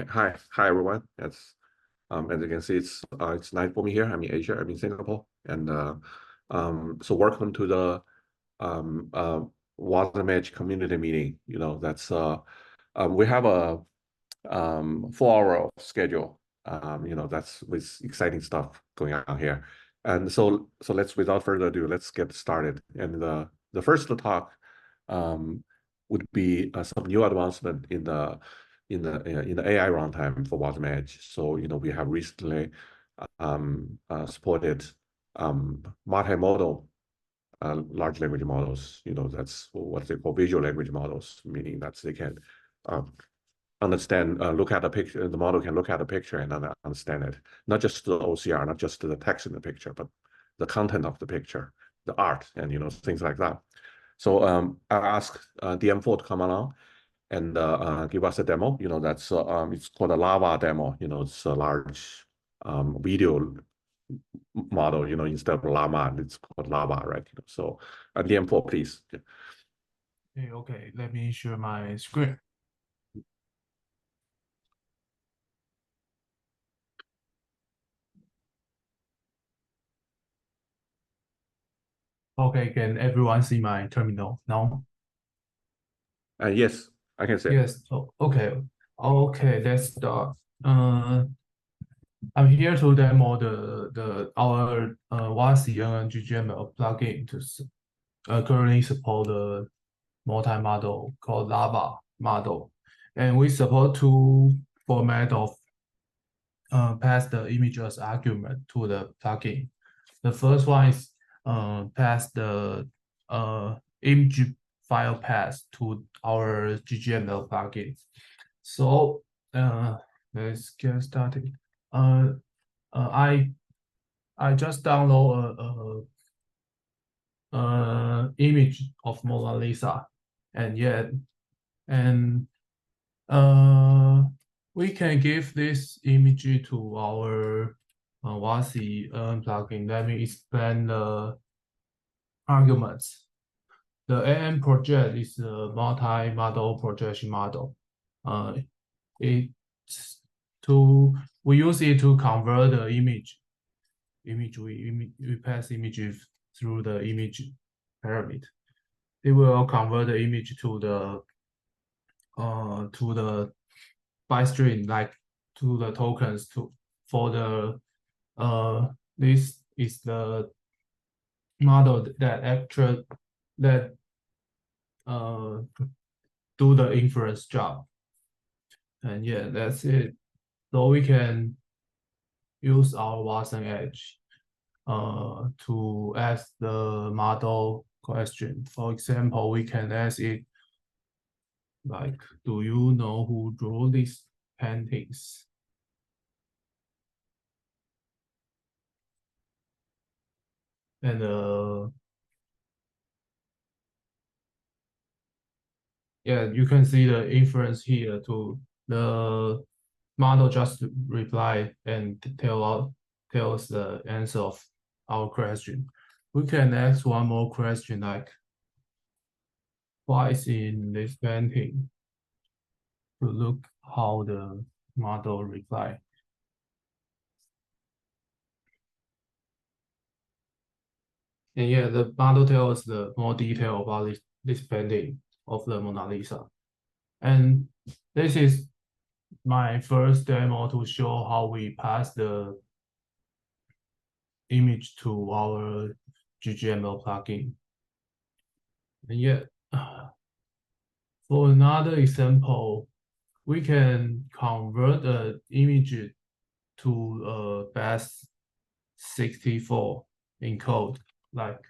Hi everyone. As you can see, it's night for me here. I'm in Asia. I'm in Singapore, and so welcome to the WasmEdge Community Meeting. We have a 4-hour schedule. That's with exciting stuff going on here, and so let's without further ado, let's get started. And the first talk would be some new advancement in the AI runtime for WasmEdge. So we have recently supported multimodal large language models. That's what they call visual language models, meaning that they can understand, look at the picture. The model can look at the picture and understand it, not just the OCR, not just the text in the picture, but the content of the picture, the art, and things like that. So I asked DM4 to come along and give us a demo. That's it's called a Llava Demo. It's a large video model. Instead of llama, it's called Llava, right? So DM4, please. Okay, let me share my screen. Okay, can everyone see my terminal now? Yes, I can say. Yes. Okay. Okay, let's start. I'm here to demo our Wasm GGML plugin to currently support the multi-model called Llava model, and we support two format of pass the image as argument to the plugin. The first one is pass the image file path to our GGML plugin. So let's get started. I just download a image of Mona Lisa, and we can give this image to our Wasm plugin. Let me explain the arguments. The AM project is a multi-model projection model. We use it to convert the image. We pass images through the image parameter. It will convert the image to the byte string, like to the tokens for the this is the model that do the inference job. And yeah, that's it. So we can use our WasmEdge to ask the model question. For example, we can ask it like, do you know who drew these paintings? And yeah, you can see the inference here too. The model just reply and tell us the answer of our question. We can ask one more question like, what is in this painting? To look how the model reply. And yeah, the model tells us the more detail about this painting of the Mona Lisa. And this is my first demo to show how we pass the image to our GGML plugin. And yet, for another example, we can convert the image to base64 encode. Like,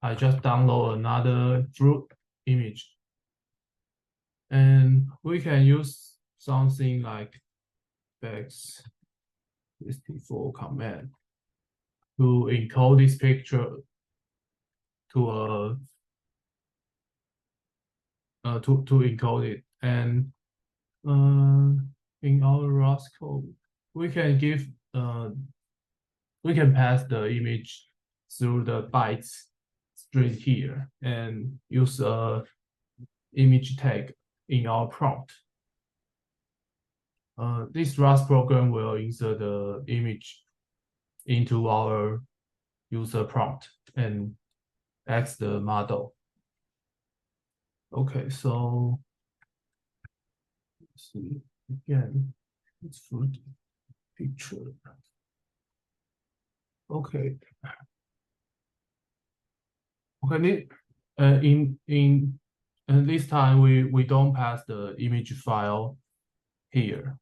I just download another fruit image, and we can use something like base64 command to encode this picture to encode it. And in our Rust code, we can pass the image through the bytes string here and use a image tag in our prompt. This Rust program will insert the image into our user prompt and ask the model. Okay, so let's see again. It's for the picture. Okay. Okay. In this time we don't pass the image file here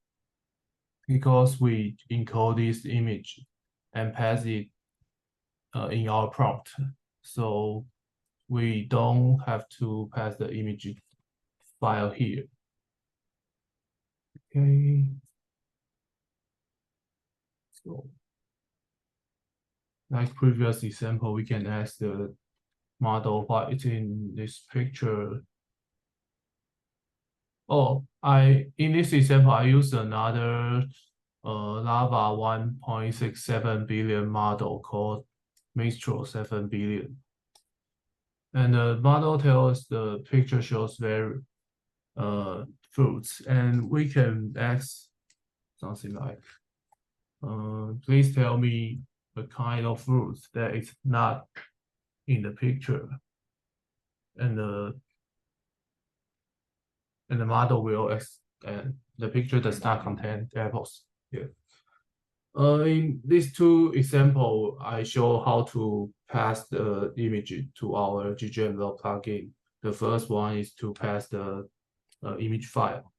because we encode this image and pass it in our prompt. So we don't have to pass the image file here. Okay. So like previous example, we can ask the model what is in this picture. Oh, in this example, I use another Llava 1.67 billion model called Mistral 7 billion. And the model tells the picture shows very fruits, and we can ask something like, please tell me the kind of fruits that is not in the picture, and the model will and the picture does not contain apples. Yeah. In these two examples, I show how to pass the image to our GGML plugin. The first one is to pass the image file.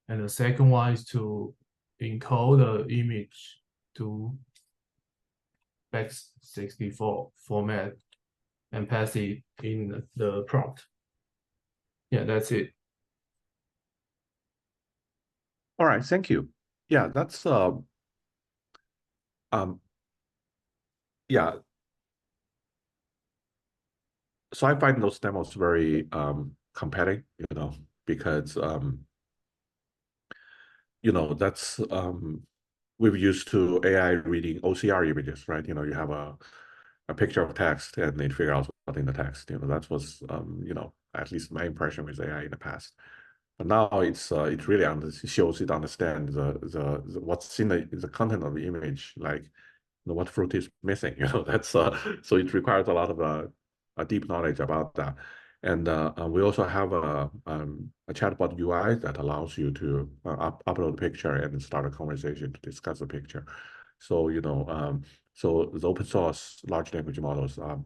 And the second one is to encode the image to Base64 format and pass it in the prompt. Yeah, that's it. All right, thank you. Yeah, that's yeah. So I find those demos very compelling, because that's we're used to AI reading OCR images, right? You have a picture of text and it figure out what's in the text. That was at least my impression with AI in the past. But now it really shows it understands the what's in the content of the image, like what fruit is missing. That's so it requires a lot of a deep knowledge about that. And we also have a chatbot UI that allows you to upload a picture and start a conversation to discuss the picture. So so the open source large language models are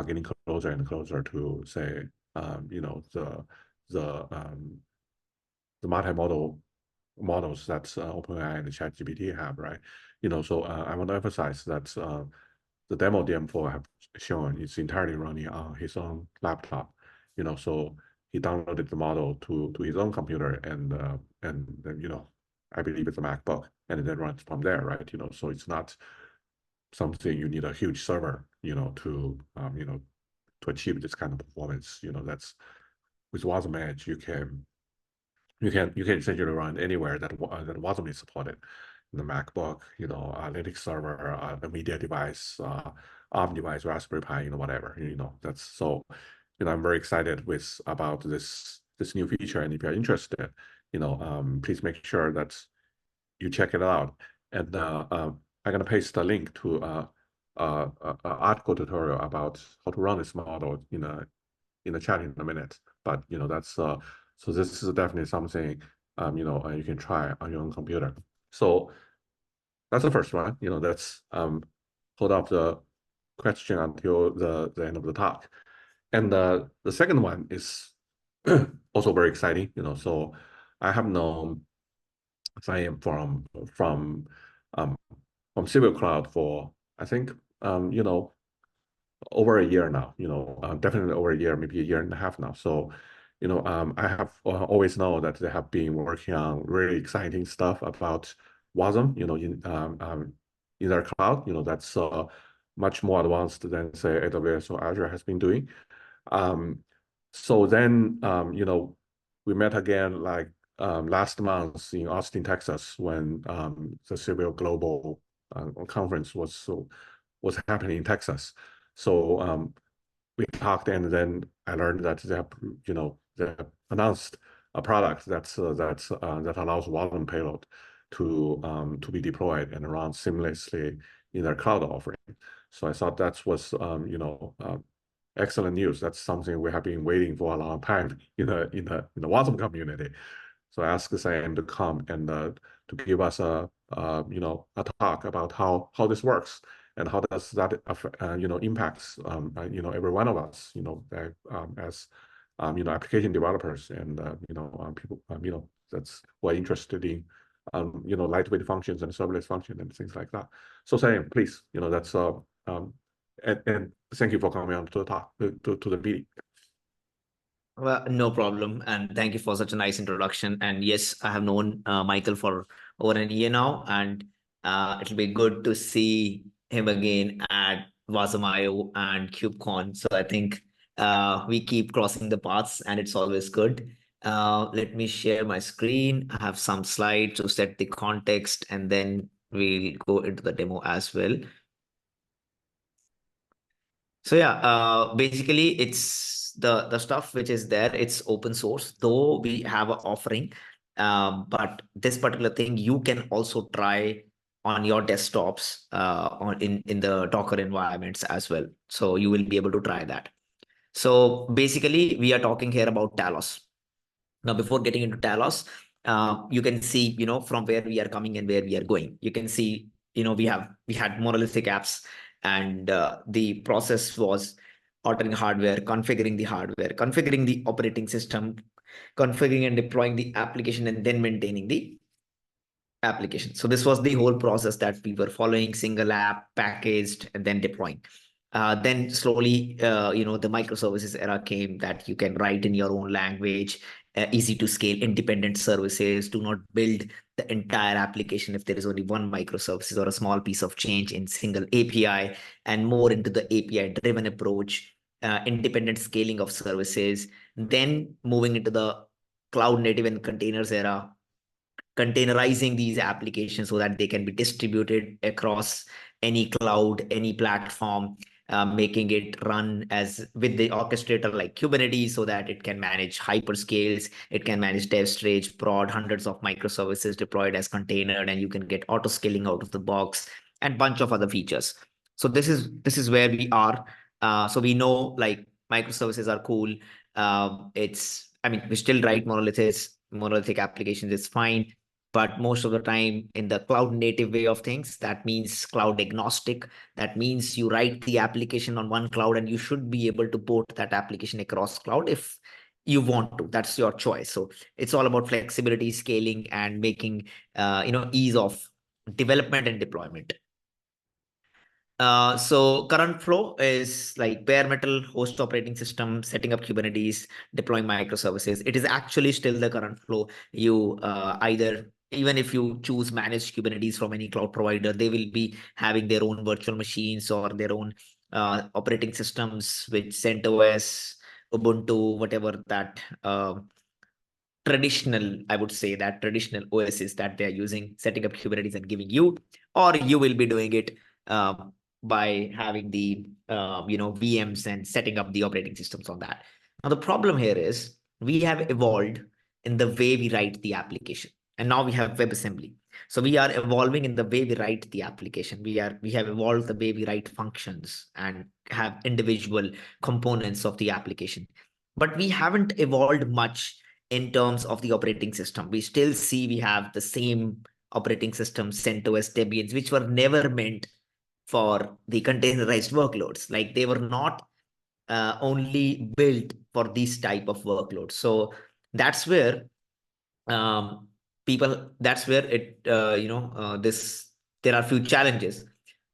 getting closer and closer to say the multimodal models that OpenAI and ChatGPT have, right? So I want to emphasize that the demo DM4 have shown it's entirely running on his own laptop. So he downloaded the model to his own computer and then I believe it's a MacBook, and then runs from there, right? So it's not something you need a huge server, to achieve this kind of performance. That's with WasmEdge, you can essentially run anywhere that Wasm is supported. The MacBook, Linux server, a media device, ARM device, Raspberry Pi, whatever. That's so. I'm very excited about this new feature, and if you're interested, please make sure that you check it out. And I'm gonna paste a link to an article tutorial about how to run this model in the chat in a minute. But that's so this is definitely something you can try on your own computer. So that's the first one. That's hold up the question until the end of the talk. And the second one is also very exciting. So I have known Siam from Civo Cloud for I think over a year now. Definitely over a year, maybe a year and a half now. So I have always known that they have been working on really exciting stuff about Wasm. In their cloud. That's much more advanced than say AWS or Azure has been doing. So then we met again like last month in Austin, Texas, when the Civo Global conference was happening in Texas. So we talked, and then I learned that they have announced a product that allows Wasm payload to be deployed and run seamlessly in their cloud offering. So I thought that was excellent news. That's something we have been waiting for a long time in the Wasm community. So I asked Sam to come and to give us a talk about how this works and how does that impacts every one of us as application developers and people that's who are interested in lightweight functions and serverless function and things like that. So Sam, please, that's and thank you for coming on to the talk to the meeting. Well, no problem. And thank you for such a nice introduction. And yes, I have known Michael for over a year now, and it'll be good to see him again at Wasm.io and KubeCon. So I think we keep crossing the paths, and it's always good. Let me share my screen. I have some slides to set the context, and then we'll go into the demo as well. So yeah, basically it's the stuff which is there. It's open source, though we have an offering. But this particular thing you can also try on your desktops in the Docker environments as well. So you will be able to try that. So basically we are talking here about Talos. Now, before getting into Talos, you can see, from where we are coming and where we are going. You can see, we had monolithic apps, and the process was ordering hardware, configuring the operating system, configuring and deploying the application, and then maintaining the application. So this was the whole process that we were following: single app, packaged, and then deploying. Then slowly, the microservices era came, that you can write in your own language, easy to scale, independent services. Do not build the entire application if there is only one microservices or a small piece of change in single API, and more into the API-driven approach, independent scaling of services. Then moving into the cloud native and containers era, containerizing these applications so that they can be distributed across any cloud, any platform, making it run as with the orchestrator like Kubernetes, so that it can manage hyperscales, it can manage dev stage, prod, hundreds of microservices deployed as container, and you can get auto scaling out of the box, and bunch of other features. So this is where we are. So we know like microservices are cool. We still write monolithic applications, it's fine. But most of the time in the cloud native way of things, that means cloud agnostic. That means you write the application on one cloud and you should be able to port that application across cloud if you want to. That's your choice. So it's all about flexibility, scaling, and making ease of development and deployment. So current flow is like bare metal, host operating system, setting up Kubernetes, deploying microservices. It is actually still the current flow. You even if you choose managed Kubernetes from any cloud provider, they will be having their own virtual machines or their own operating systems with CentOS, Ubuntu, whatever that traditional, I would say that traditional OSs that they're using, setting up Kubernetes and giving you, or you will be doing it by having the VMs and setting up the operating systems on that. Now the problem here is we have evolved in the way we write the application, and now we have WebAssembly. So we are evolving in the way we write the application. We have evolved the way we write functions and have individual components of the application, but we haven't evolved much in terms of the operating system. We still see we have the same operating system, CentOS, Debians, which were never meant for the containerized workloads. Like they were not only built for these type of workloads. So that's where there are few challenges.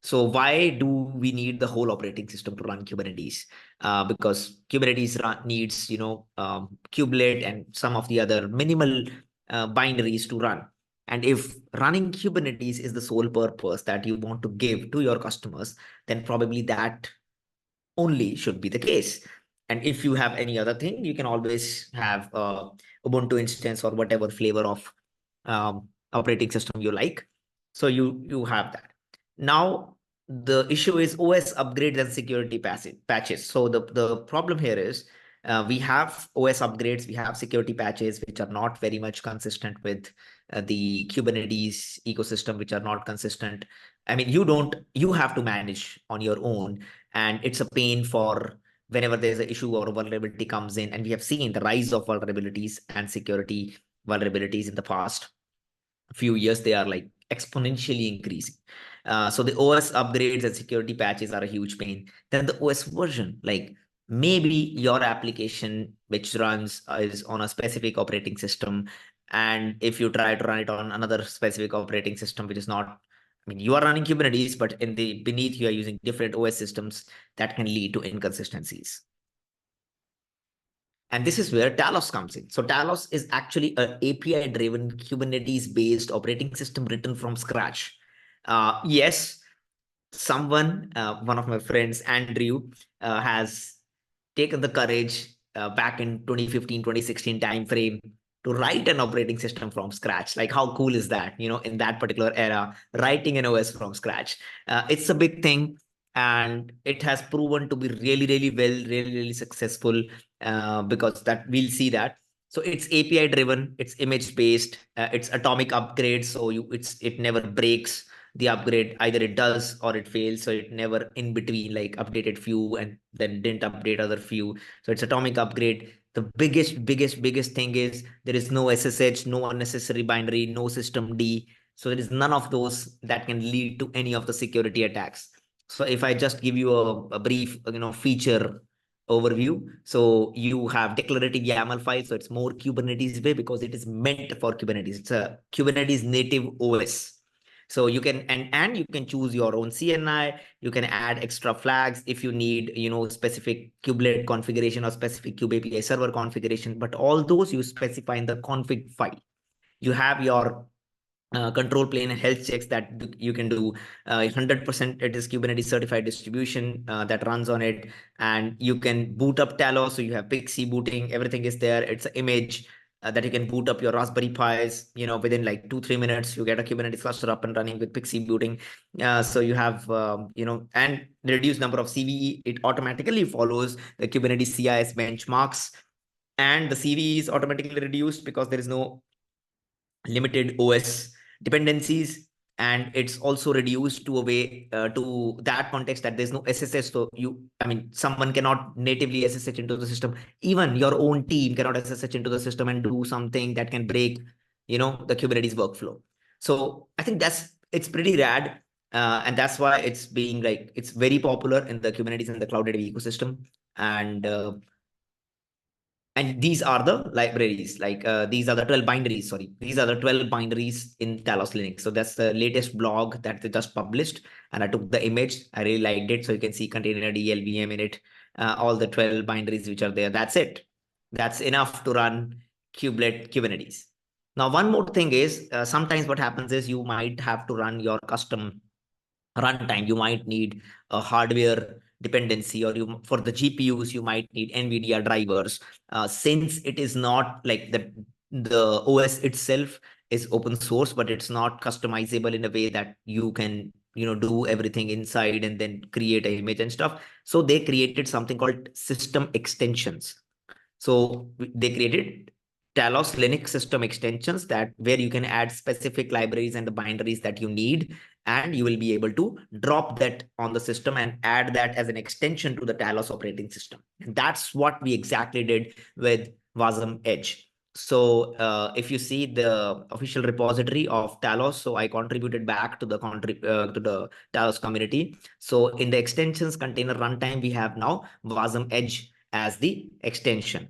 So why do we need the whole operating system to run Kubernetes? Because Kubernetes needs kubelet and some of the other minimal binaries to run. And if running Kubernetes is the sole purpose that you want to give to your customers, then probably that only should be the case. And if you have any other thing, you can always have Ubuntu instance or whatever flavor of operating system you like. So you have that. Now, the issue is OS upgrades and security patches. So the problem here is We have OS upgrades, we have security patches, which are not very much consistent with the Kubernetes ecosystem, which are not consistent. I mean, you have to manage on your own, and it's a pain for whenever there's an issue or a vulnerability comes in. And we have seen the rise of vulnerabilities and security vulnerabilities in the past few years. They are like exponentially increasing. So the OS upgrades and security patches are a huge pain. Then the OS version, like maybe your application which runs is on a specific operating system, and if you try to run it on another specific operating system which is not, I mean, you are running Kubernetes, but in the beneath you are using different OS systems, that can lead to inconsistencies. And this is where Talos comes in. So Talos is actually an API-driven Kubernetes-based operating system written from scratch. Yes, someone, one of my friends, Andrew, has taken the courage back in 2015, 2016 timeframe to write an operating system from scratch. Like, how cool is that? You know, in that particular era, writing an OS from scratch. It's a big thing. And it has proven to be really, really well, really, really successful, because that we'll see that. So it's API driven, it's image based, it's atomic upgrades. So it never breaks the upgrade. Either it does or it fails. So it never in between, like updated few and then didn't update other few. So it's atomic upgrade. The biggest thing is there is no SSH, no unnecessary binary, no systemd. So there is none of those that can lead to any of the security attacks. So if I just give you a brief, feature overview. So you have declarative YAML file. So it's more Kubernetes way because it is meant for Kubernetes. It's a Kubernetes native OS. So you can, and you can choose your own CNI. You can add extra flags if you need, specific kubelet configuration or specific kube API server configuration. But all those you specify in the config file. You have your control plane and health checks that you can do. 100% it is Kubernetes certified distribution that runs on it, and you can boot up Talos. So you have Pixie booting, everything is there. It's an image that you can boot up your Raspberry Pis, within like 2-3 minutes, you get a Kubernetes cluster up and running with Pixie booting. So you have, and the reduced number of CVE, it automatically follows the Kubernetes CIS benchmarks, and the CVE is automatically reduced because there is no limited OS dependencies, and it's also reduced to a way to that context that there's no SSH. So someone cannot natively SSH into the system. Even your own team cannot SSH into the system and do something that can break, the Kubernetes workflow. So I think it's pretty rad. And that's why it's being like, it's very popular in the Kubernetes and the cloud native ecosystem. And these are the libraries, like these are the 12 binaries, sorry. These are the 12 binaries in Talos Linux. So that's the latest blog that they just published. And I took the image, I really liked it. So you can see container LVM in it, all the 12 binaries which are there. That's it. That's enough to run Kubernetes. Now, one more thing is sometimes what happens is you might have to run your custom runtime. You might need a hardware dependency, or for the GPUs, you might need NVIDIA drivers. Since it is not like the OS itself is open source, but it's not customizable in a way that you can, do everything inside and then create an image and stuff. So they created something called system extensions. So they created Talos Linux system extensions where you can add specific libraries and the binaries that you need, and you will be able to drop that on the system and add that as an extension to the Talos operating system. And that's what we exactly did with WasmEdge. So if you see the official repository of Talos, so I contributed back to the Talos community. So in the extensions container runtime, we have now WasmEdge as the extension.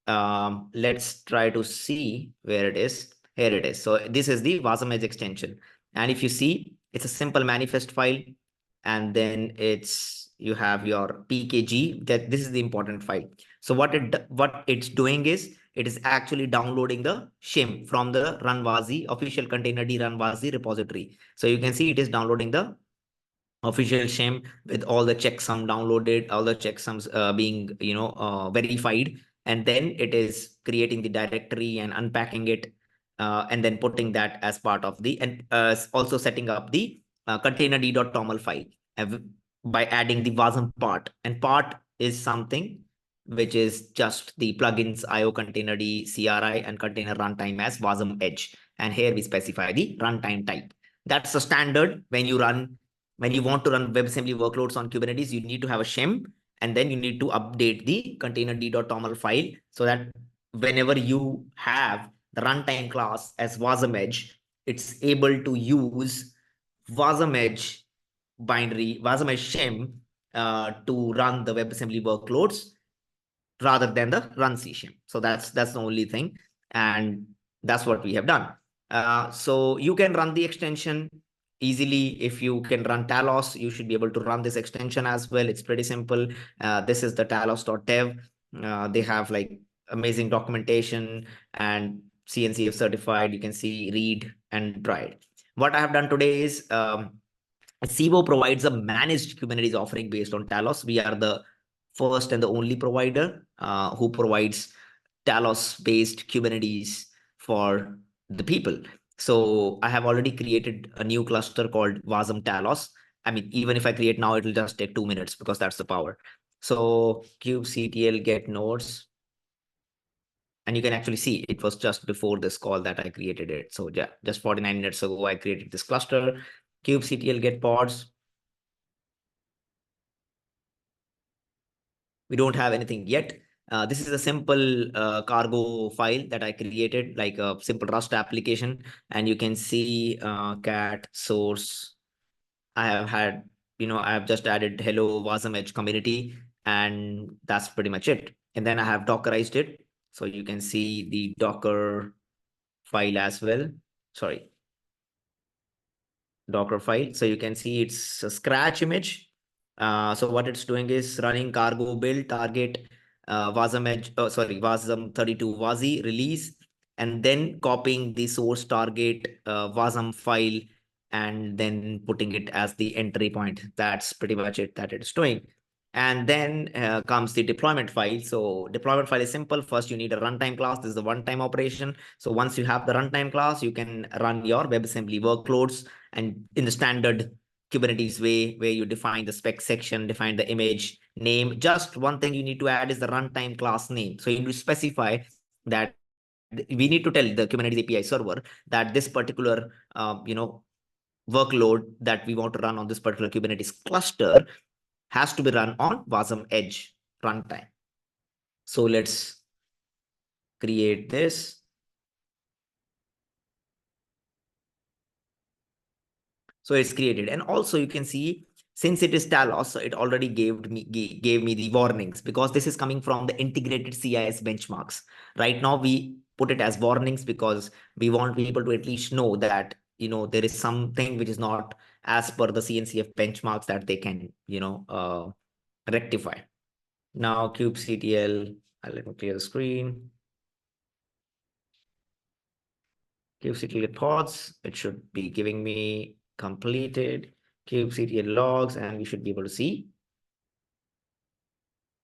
Let's try to see where it is. Here it is. So this is the WasmEdge extension. And if you see, it's a simple manifest file. And then you have your PKG. This is the important file. So what it's doing is, it is actually downloading the shim from the runwasi official containerd runwasi repository. So you can see it is downloading the official shim with all the checksum downloaded, all the checksums being verified, and then it is creating the directory and unpacking it, and then putting that as part of the, and also setting up the containerd.toml file by adding the wasm part. And part is something which is just the plugins IO containerd CRI and container runtime as WasmEdge. And here we specify the runtime type. That's the standard when you want to run WebAssembly workloads on Kubernetes, you need to have a shim, and then you need to update the containerd.toml file so that whenever you have the runtime class as WasmEdge, it's able to use WasmEdge binary, WasmEdge shim to run the WebAssembly workloads rather than the run C shim. So that's the only thing, and that's what we have done. So you can run the extension easily. If you can run Talos, you should be able to run this extension as well. It's pretty simple. This is the talos.dev. They have like amazing documentation and CNCF certified. You can see, read and try it. What I have done today is Civo provides a managed Kubernetes offering based on Talos. We are the first and the only provider who provides Talos-based Kubernetes for the people. So I have already created a new cluster called Wasm Talos. I mean, even if I create now, it'll just take 2 minutes because that's the power. So kubectl get nodes. And you can actually see it was just before this call that I created it. So yeah, just 49 minutes ago, I created this cluster. Kubectl get pods. We don't have anything yet. This is a simple cargo file that I created, like a simple Rust application. And you can see cat source. I have just added hello WasmEdge community, and that's pretty much it. And then I have Dockerized it. So you can see the Docker file as well. Sorry. Docker file. So you can see it's a scratch image. So what it's doing is running cargo build target WasmEdge, Wasm32 Wazi release, and then copying the source target Wasm file and then putting it as the entry point. That's pretty much it that it's doing. And then comes the deployment file. So deployment file is simple. First, you need a runtime class. This is the one-time operation. So once you have the runtime class, you can run your WebAssembly workloads, and in the standard Kubernetes way, where you define the spec section, define the image name. Just one thing you need to add is the runtime class name. So you need to specify that we need to tell the Kubernetes API server that this particular workload that we want to run on this particular Kubernetes cluster has to be run on WasmEdge runtime. So let's create this. So it's created. And also you can see, since it is Talos, so it already gave me the warnings, because this is coming from the integrated CIS benchmarks. Right now, we put it as warnings because we want people to at least know that, there is something which is not as per the CNCF benchmarks that they can, rectify. Now kubectl, let me clear the screen. Kubectl get pods, it should be giving me completed kubectl logs, and we should be able to see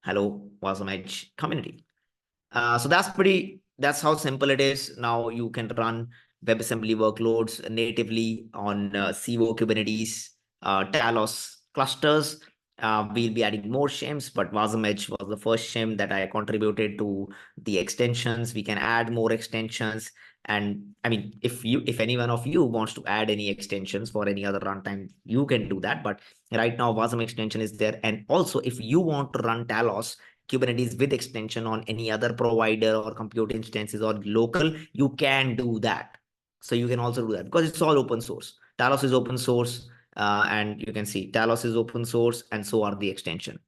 hello WasmEdge community. So that's how simple it is. Now you can run WebAssembly workloads natively on Civo Kubernetes, Talos clusters. We'll be adding more shims, but WasmEdge was the first shim that I contributed to the extensions. We can add more extensions. And I mean, if any one of you wants to add any extensions for any other runtime, you can do that. But right now, Wasm extension is there. And also, if you want to run Talos Kubernetes with extension on any other provider or compute instances or local, you can do that. So you can also do that because it's all open source. Talos is open source, and you can see Talos is open source, and so are the extension.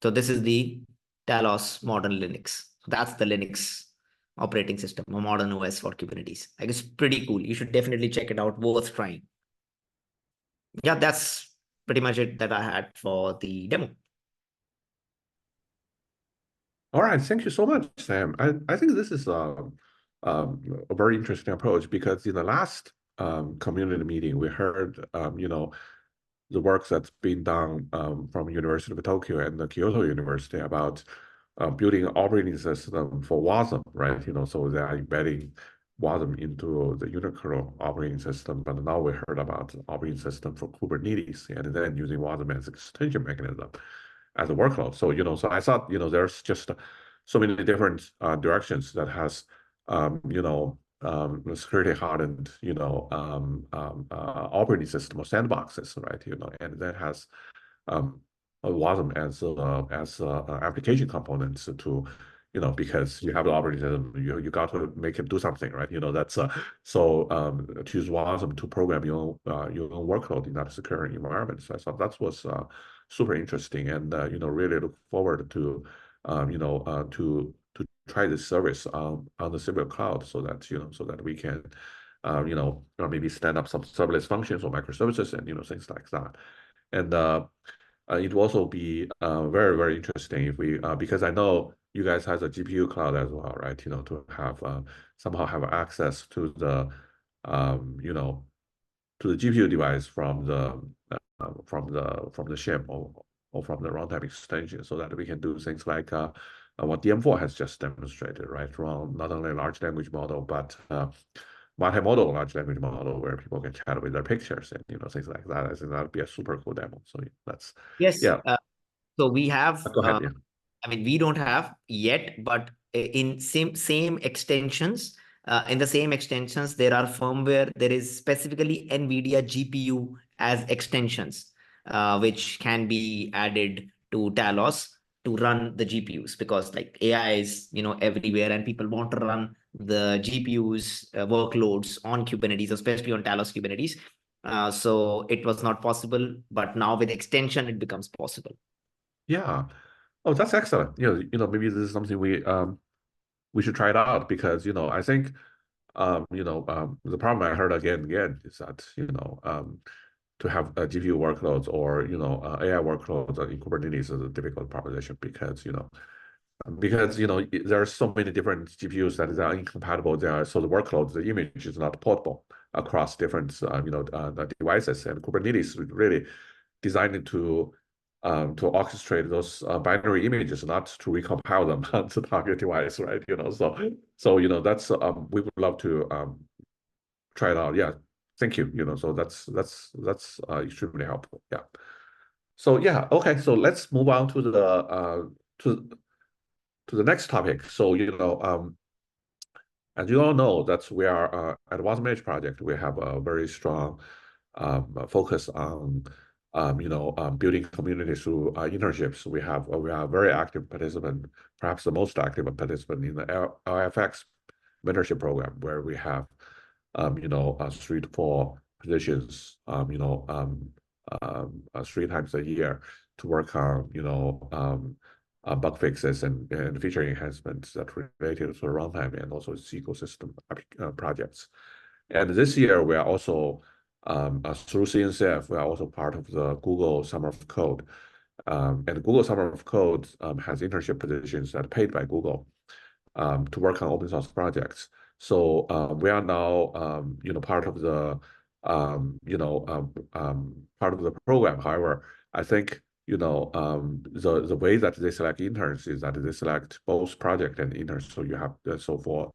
So this is the Talos modern Linux. That's the Linux operating system, a modern OS for Kubernetes. Like, it's pretty cool. You should definitely check it out. Worth trying. Yeah, that's pretty much it that I had for the demo. All right, thank you so much, Sam. I think this is a very interesting approach, because in the last community meeting, we heard the work that's been done from University of Tokyo and the Kyoto University about building an operating system for Wasm, right? So they are embedding Wasm into the Unicron operating system. But now we heard about the operating system for Kubernetes, and then using Wasm as extension mechanism. as a workload. So, so I thought, there's just so many different directions that has, security hardened, operating system or sandboxes, right? And that has Wasm as application components to, because you have the operating system, you got to make it do something, right? That's so to use Wasm to program your own workload in that secure environment. So I thought that was super interesting, and really look forward to to try this service on the Civo Cloud, so that we can maybe stand up some serverless functions or microservices and things like that. And it will also be very, very interesting if we because I know you guys has a GPU cloud as well, right? To have somehow have access to the to the GPU device from the shim or from the runtime extension, so that we can do things like what DM4 has just demonstrated, right? Run not only a large language model, but multimodal large language model where people can chat with their pictures and things like that. I think that would be a super cool demo. So that's Yes. yeah. So we have. Go ahead. Yeah. I mean, we don't have yet, but in same extensions, in the same extensions, there are firmware. There is specifically NVIDIA GPU as extensions, which can be added to Talos to run the GPUs, because like AI is everywhere, and people want to run the GPUs workloads on Kubernetes, especially on Talos Kubernetes. So it was not possible, but now with extension, it becomes possible. Yeah. Oh, that's excellent. Maybe this is something we should try it out, because I think the problem I heard again and again is that to have GPU workloads or AI workloads in Kubernetes is a difficult proposition, because there are so many different GPUs that are incompatible there. So the workload, the image is not portable across different devices, and Kubernetes is really designed to orchestrate those binary images, not to recompile them onto the target device, right? So that's we would love to try it out. Yeah, thank you. So that's extremely helpful. Yeah. So yeah, okay. So let's move on to the next topic. So as you all know, that we are at WasmEdge project, we have a very strong focus on building communities through internships. We are a very active participant, perhaps the most active participant in the LFX mentorship program, where we have 3 to 4 positions 3 times a year to work on bug fixes and feature enhancements that related to the runtime and also its ecosystem projects. And this year we are also through CNCF, we are also part of the Google Summer of Code. And Google Summer of Code has internship positions that are paid by Google to work on open source projects. So we are now part of the part of the program. However, I think the way that they select interns is that they select both project and interns. So you have for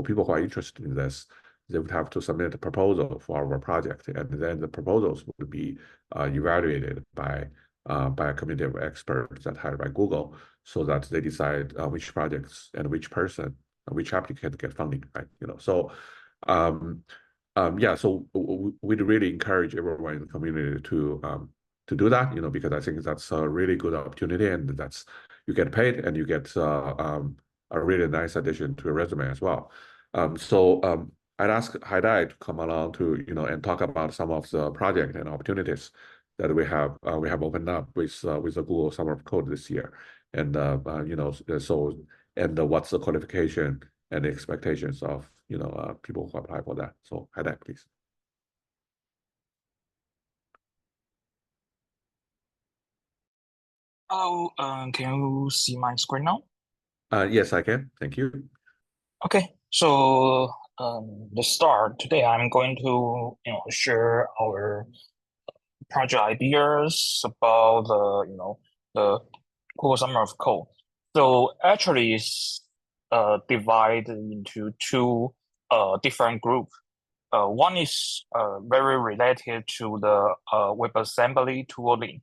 people who are interested in this, they would have to submit a proposal for our project, and then the proposals would be evaluated by a committee of experts that hired by Google, so that they decide which projects and which person, which applicant get funding, right? So yeah, so we'd really encourage everyone in the community to do that, because I think that's a really good opportunity, and that's you get paid and you get a really nice addition to your resume as well. So I'd ask Haidai to come along to and talk about some of the project and opportunities that we have opened up with the Google Summer of Code this year, and what's the qualification and the expectations of people who apply for that. So Haidai, please. Hello, can you see my screen now? Yes, I can. Thank you. Okay, so let's start. Today I'm going to share our project ideas about the Google Summer of Code. So actually it's divided into 2 different groups. One is very related to the WebAssembly tooling,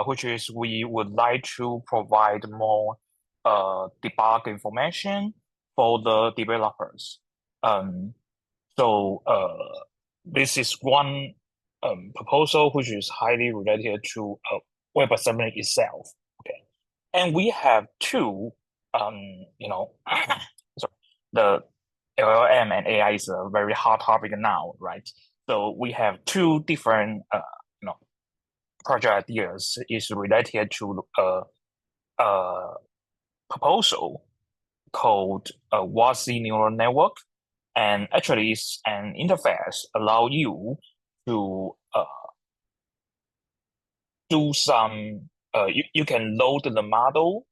which is we would like to provide more debug information for the developers. So this is one proposal which is highly related to WebAssembly itself. Okay, and we have two. So the LLM and AI is a very hot topic now, right? So we have two different project ideas is related to a proposal called WasmEdge neural network, and actually it's an interface allow you to do some you can load the model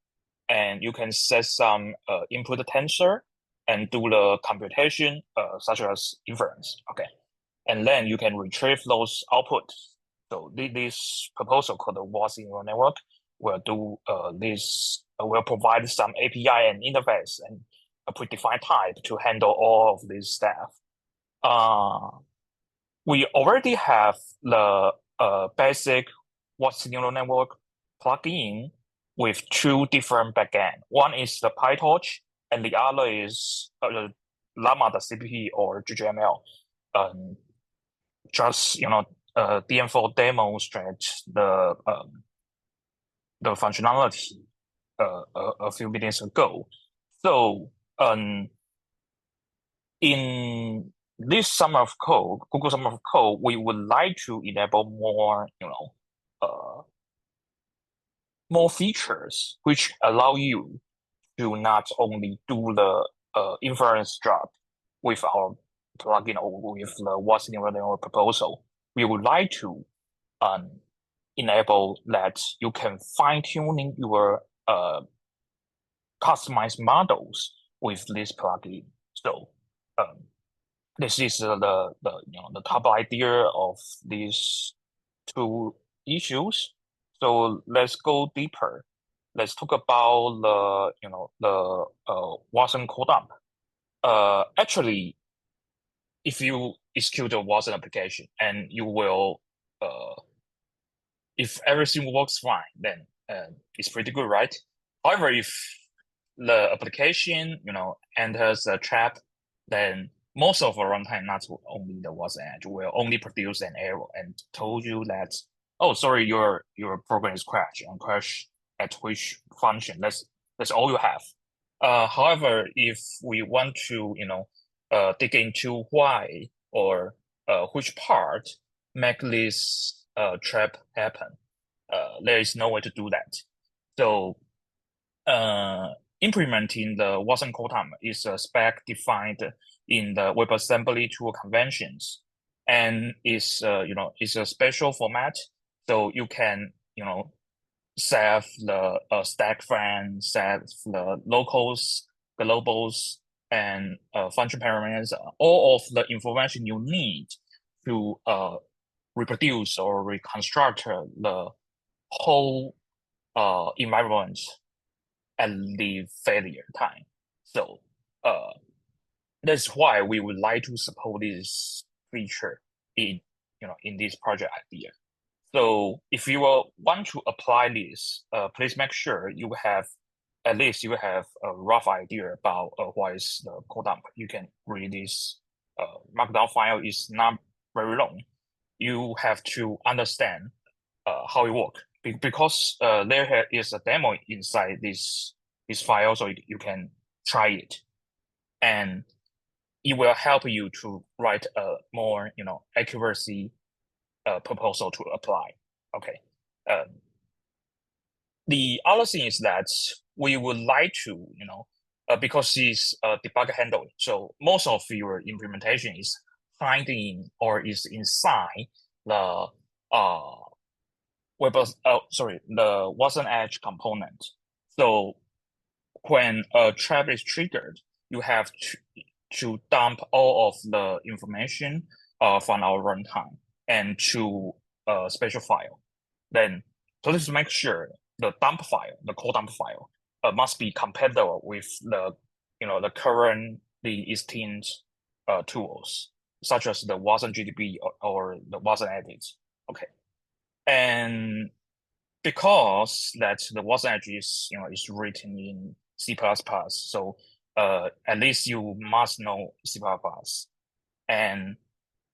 and you can set some input tensor and do the computation such as inference. Okay, and then you can retrieve those outputs. So this proposal called the WasmEdge neural network will do this. Will provide some API and interface and a predefined type to handle all of this stuff. We already have the basic WasmEdge neural network plugin with two different backend. One is the PyTorch, and the other is Llama.cpp or GGML. Just DM4 demonstrate the functionality a few minutes ago. So in this summer of code, Google Summer of Code, we would like to enable more, more features which allow you to not only do the inference job with our plugin or with the WasmEdge neural network proposal. We would like to enable that you can fine-tuning your customized models with this plugin. So this is the top idea of these two issues. So let's go deeper. Let's talk about the Wasm code dump. Actually, if you execute a Wasm application and you will if everything works fine, then it's pretty good, right? However, if the application enters a trap, then most of the runtime, not only the WasmEdge, will only produce an error and told you that, oh, sorry, your program is crashed and crash at which function. That's all you have. However, if we want to dig into why or which part make this trap happen, there is no way to do that. So implementing the Wasm code dump is a spec defined in the WebAssembly tool conventions, and it's a special format, so you can save the stack frame, save the locals, globals, and function parameters, all of the information you need to reproduce or reconstruct the whole environment at the failure time. So that's why we would like to support this feature in this project idea. So if you want to apply this, please make sure at least you have a rough idea about what is the code dump. You can read this markdown file. Is not very long. You have to understand how it works, because there is a demo inside this file, so you can try it, and it will help you to write a more accuracy proposal to apply. Okay. The other thing is that we would like to because it's debug handling, so most of your implementation is hiding or is inside the the WasmEdge component. So when a trap is triggered, you have to dump all of the information from our runtime and to a special file. Then, so this make sure the dump file, the code dump file, must be compatible with the the current existing tools, such as the Wasm GDB or the Wasm edit. Okay, and because that the WasmEdge is is written in C++, so at least you must know C++. And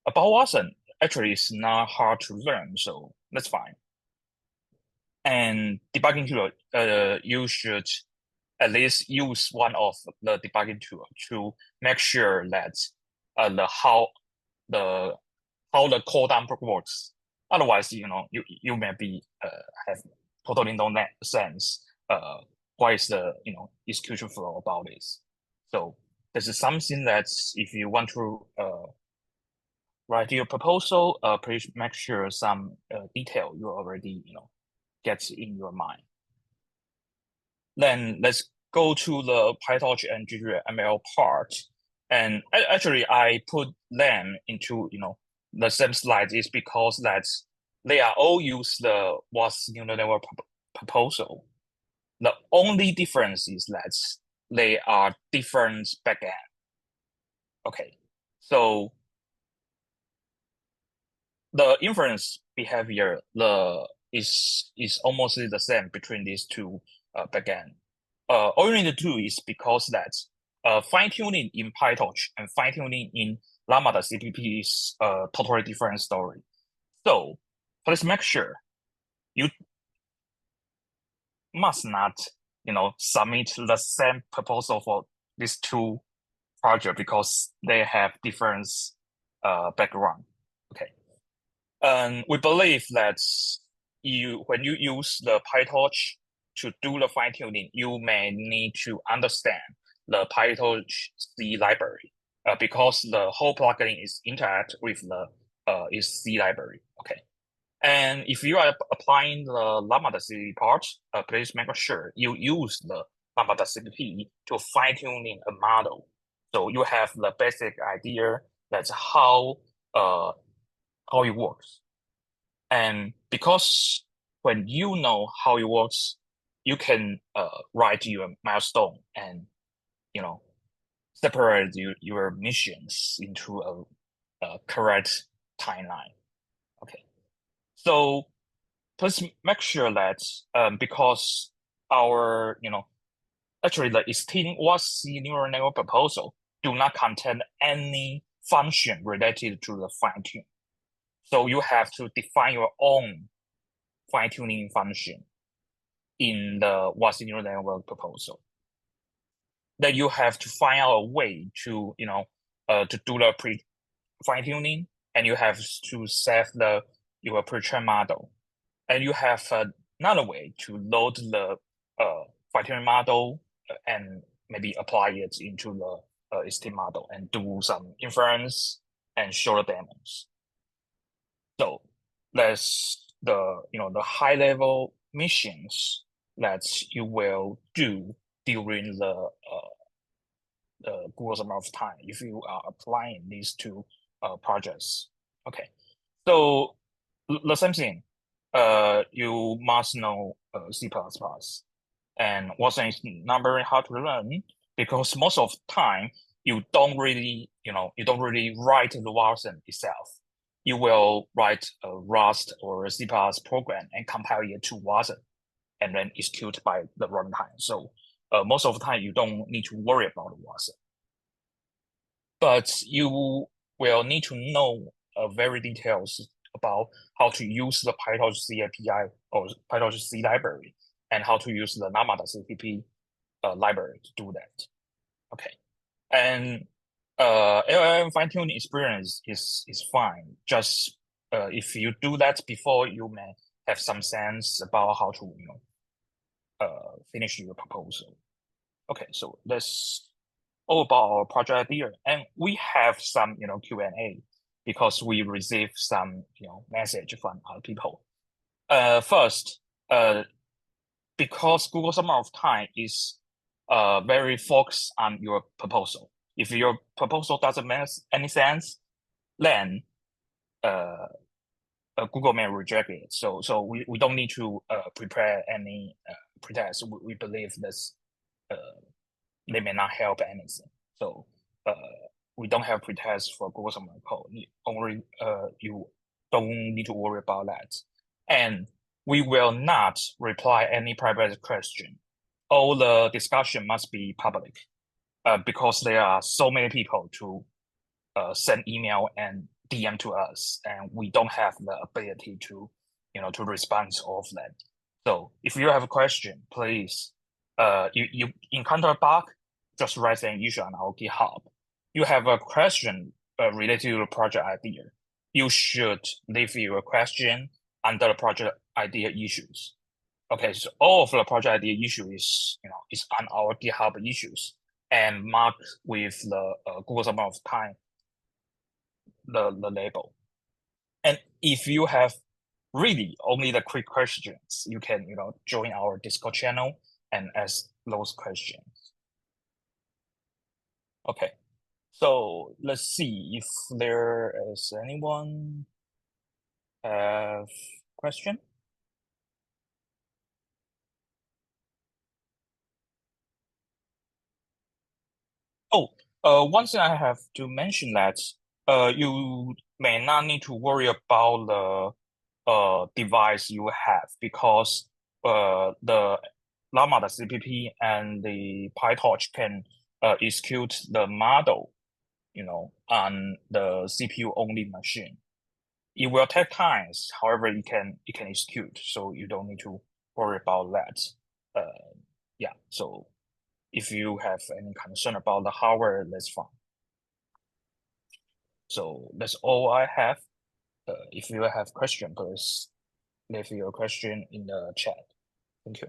about Wasm, actually it's not hard to learn, so that's fine. And debugging tool, you should at least use one of the debugging tool to make sure that how the code dump works. Otherwise, you may be have totally no sense what is the execution flow about this. So this is something that if you want to write your proposal, please make sure some detail you already gets in your mind. Then let's go to the PyTorch and GGML part. And actually, I put them into the same slide is because that they are all use the Wasm neural network proposal. The only difference is that they are different backend. Okay, so the inference behavior is almost the same between these two backend. All you need to do is because that fine-tuning in PyTorch and fine-tuning in Llama CPP is a totally different story. So please make sure you must not submit the same proposal for these two projects because they have different background. Okay. And we believe that when you use the PyTorch to do the fine-tuning, you may need to understand the PyTorch C library because the whole plugin is interact with the is C library. Okay. And if you are applying the Llama.cpp part, please make sure you use the Llama.cpp to fine-tuning a model. So you have the basic idea that's how it works. And because when you know how it works, you can write your milestone and separate your missions into a correct timeline. Okay, so please make sure that because our actually the existing Wasm neural network proposal do not contain any function related to the fine-tune. So you have to define your own fine-tuning function in the Wasm neural network proposal. Then you have to find out a way to to do the fine-tuning, and you have to save your pre-trained model, and you have another way to load the fine-tuning model and maybe apply it into the existing model and do some inference and show the demos. So that's the the high level missions that you will do during the Google Summer of Time if you are applying these two projects. Okay, so the same thing. You must know C++, and Wasm is not very hard to learn because most of the time you don't really write the Wasm itself. You will write a Rust or a C++ program and compile it to Wasm and then execute by the runtime. So most of the time you don't need to worry about Wasm. But you will need to know very details about how to use the PyTorch C API or PyTorch C library and how to use the Llama.cpp library to do that. Okay, and LLM fine-tuning experience is fine. Just if you do that before, you may have some sense about how to finish your proposal. Okay, so that's all about our project idea, and we have some Q&A because we received some message from other people. First, because Google Summer of Time is very focused on your proposal. If your proposal doesn't make any sense, then Google may reject it. So we don't need to prepare any pretest. We believe this they may not help anything. So we don't have pretest for Google Summer Code. Only you don't need to worry about that. And we will not reply any private question. All the discussion must be public, because there are so many people to send email and DM to us, and we don't have the ability to, to respond to all of that. So if you have a question, please, you encounter a bug, just write an issue on our GitHub. You have a question related to the project idea, you should leave your question under the project idea issues. Okay, so all of the project idea issue is on our GitHub issues and marked with the Google Summer of Time, the label. And if you have really only the quick questions, you can join our Discord channel and ask those questions. Okay, so let's see if there is anyone have question. Oh, one thing I have to mention that you may not need to worry about the device you have, because the Llama, the CPP, and the PyTorch can execute the model, on the CPU only machine. It will take time, however, it can execute, so you don't need to worry about that. Yeah, so if you have any concern about the hardware, that's fine. So that's all I have. If you have question, please leave your question in the chat. Thank you.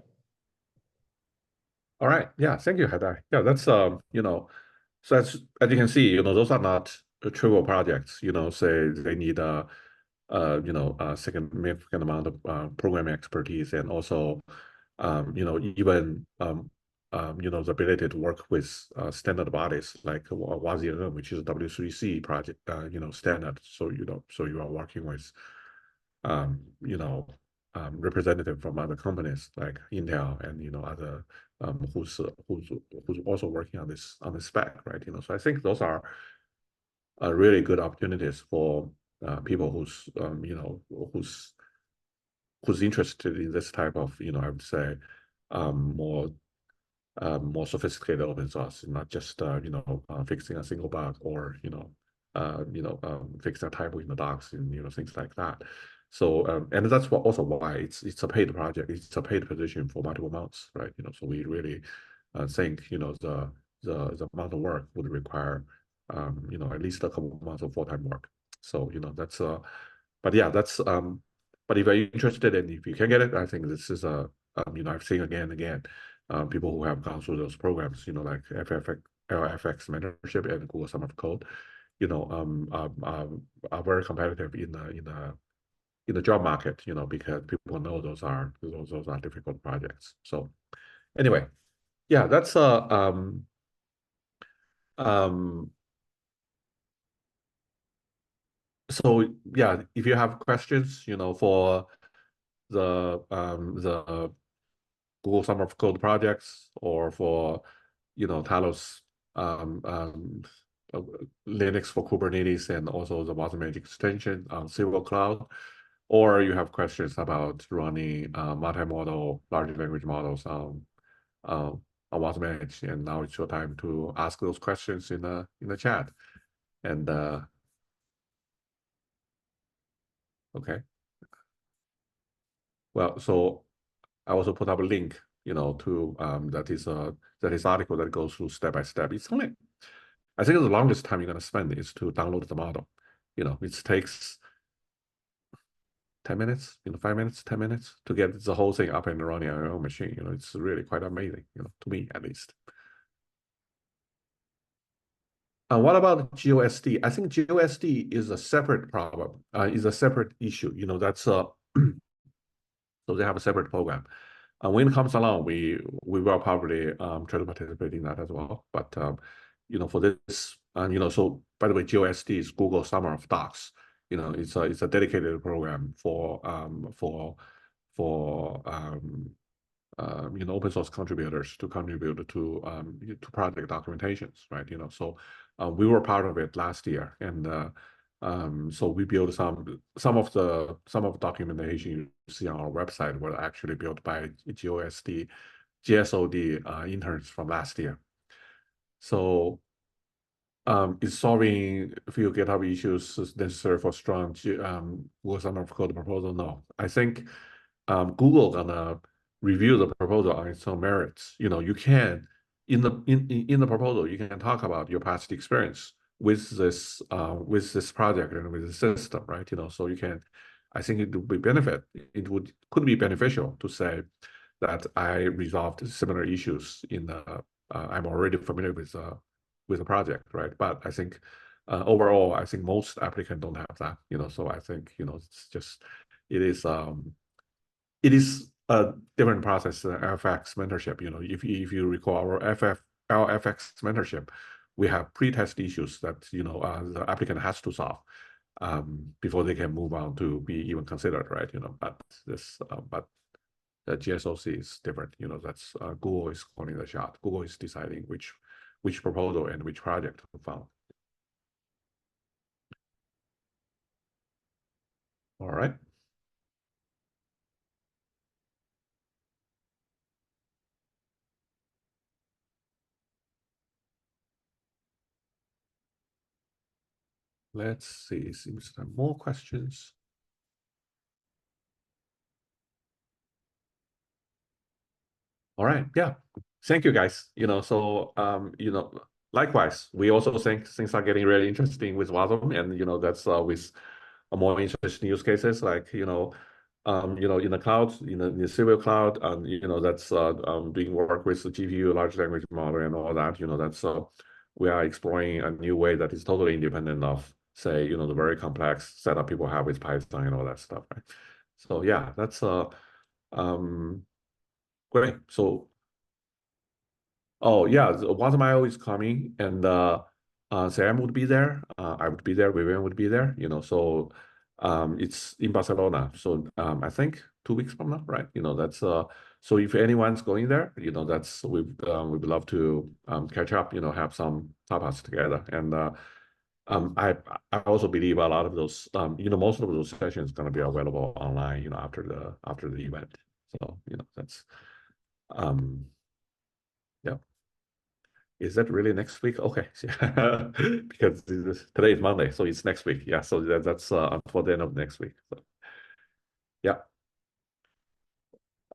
All right. Yeah. Thank you, Haidai. Yeah, that's so as you can see, those are not trivial projects. Say they need a significant amount of programming expertise, and also even the ability to work with standard bodies like WasmEdge, which is a W3C project, standard. So you are working with representative from other companies like Intel and other who's also working on this spec, right? So I think those are really good opportunities for people who's interested in this type of I would say more sophisticated open source, not just fixing a single bug or fixing a typo in the docs and things like that. So and that's also why it's a paid project. It's a paid position for multiple months, right? So we really think the amount of work would require at least a couple of months of full-time work. So that's but yeah, that's but if you're interested and if you can get it, I think this is a I've seen again and again people who have gone through those programs, like LFX mentorship and Google Summer of Code, are very competitive in the job market, because people know those are difficult projects. So anyway, yeah, that's so yeah, if you have questions, for the Google Summer of Code projects, or for Talos Linux for Kubernetes, and also the WasmEdge extension on Civo Cloud, or you have questions about running multimodal large language models on WasmEdge, and now it's your time to ask those questions in the chat. And okay, well, so I also put up a link, to that is article that goes through step by step. It's only, I think the longest time you're going to spend is to download the model. It takes 10 minutes, 5 minutes, 10 minutes to get the whole thing up and running on your own machine. It's really quite amazing, to me at least. What about GOSD? I think GOSD is a separate problem, is a separate issue. That's so they have a separate program. When it comes along, we will probably try to participate in that as well. But for this, so by the way, GOSD is Google Summer of Docs. It's a dedicated program for open source contributors to contribute to project documentations, right? So we were part of it last year, and So we built some of the documentation you see on our website were actually built by GSoC interns from last year. So is solving a few GitHub issues necessary for strong Wasm of code proposal? No, I think Google gonna review the proposal on its own merits. You can in the proposal you can talk about your past experience with this project and with the system, right? So you can. I think it would be could be beneficial to say that I resolved similar issues in the. I'm already familiar with the project, right? But I think overall, I think most applicants don't have that. So I think it's just it is a different process than FX mentorship. If you recall our FX mentorship, we have pre-test issues that the applicant has to solve before they can move on to be even considered, right? But the GSoC is different. That's Google is calling the shot. Google is deciding which proposal and which project to fund. All right. Let's see. Seems there are more questions. All right. Yeah. Thank you, guys. So likewise, we also think things are getting really interesting with Wasm, and that's with more interesting use cases like in the cloud, in the Civo Cloud, and that's doing work with the GPU, large language model, and all that. That's we are exploring a new way that is totally independent of, say, the very complex setup people have with Python and all that stuff, right? So yeah, that's great. So. Oh yeah, the WasmIO is coming, and Sam would be there. I would be there. Vivian would be there. So it's in Barcelona. So I think 2 weeks from now, right? That's so if anyone's going there, that's we'd love to catch up. Have some tapas together, and I also believe a lot of those most of those sessions going to be available online. After the event. So that's yeah. Is that really next week? Okay, because today is Monday, so it's next week. Yeah, so that's for the end of next week. So, yeah.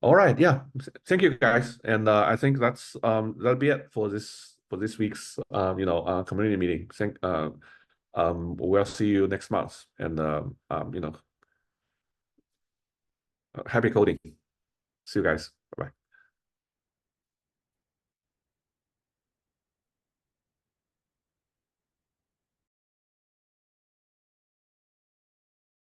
All right. Yeah. Thank you, guys, and I think that'll be it for this week's community meeting. We'll see you next month, and happy coding. See you guys. Bye bye.